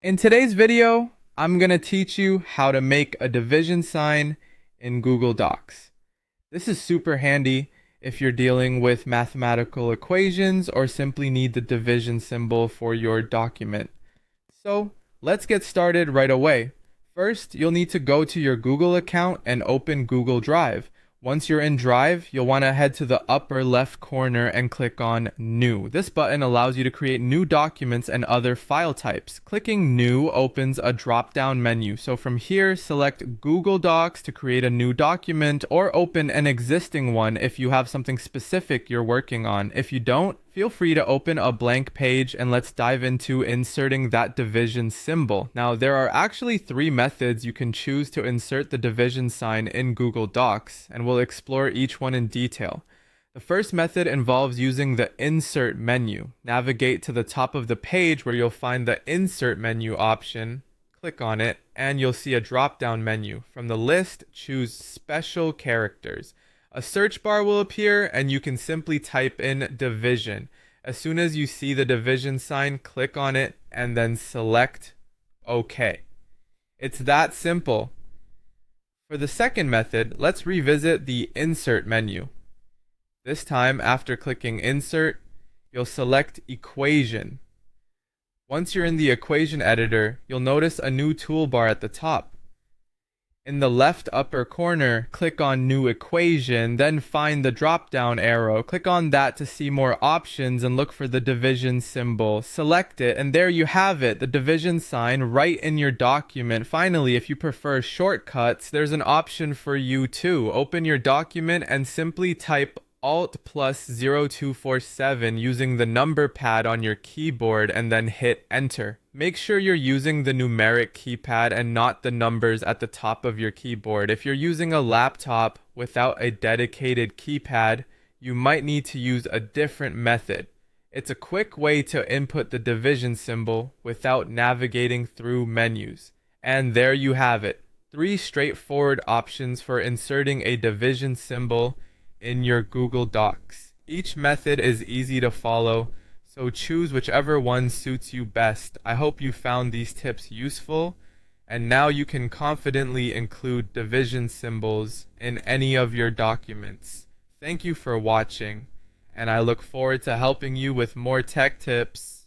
In today's video, I'm going to teach you how to make a division sign in Google Docs. This is super handy if you're dealing with mathematical equations or simply need the division symbol for your document. So let's get started right away. First, you'll need to go to your Google account and open Google Drive. Once you're in Drive, you'll want to head to the upper left corner and click on New. This button allows you to create new documents and other file types. Clicking New opens a drop-down menu. So from here, select Google Docs to create a new document or open an existing one if you have something specific you're working on. If you don't, feel free to open a blank page and let's dive into inserting that division symbol. Now, there are actually three methods you can choose to insert the division sign in Google Docs, and we'll explore each one in detail. The first method involves using the Insert menu. Navigate to the top of the page where you'll find the Insert menu option. Click on it, and you'll see a drop-down menu. From the list, choose Special Characters. A search bar will appear and you can simply type in division. As soon as you see the division sign, click on it and then select OK. It's that simple. For the second method, let's revisit the Insert menu. This time, after clicking Insert, you'll select Equation. Once you're in the equation editor, you'll notice a new toolbar at the top. In the left upper corner, click on New Equation, then find the drop-down arrow. Click on that to see more options and look for the division symbol. Select it, and there you have it, the division sign right in your document. Finally, if you prefer shortcuts, there's an option for you too. Open your document and simply type Alt plus 0247 using the number pad on your keyboard and then hit enter. Make sure you're using the numeric keypad and not the numbers at the top of your keyboard. If you're using a laptop without a dedicated keypad, you might need to use a different method. It's a quick way to input the division symbol without navigating through menus. And there you have it. Three straightforward options for inserting a division symbol in your Google Docs. Each method is easy to follow, so choose whichever one suits you best. I hope you found these tips useful, and now you can confidently include division symbols in any of your documents. Thank you for watching, and I look forward to helping you with more tech tips.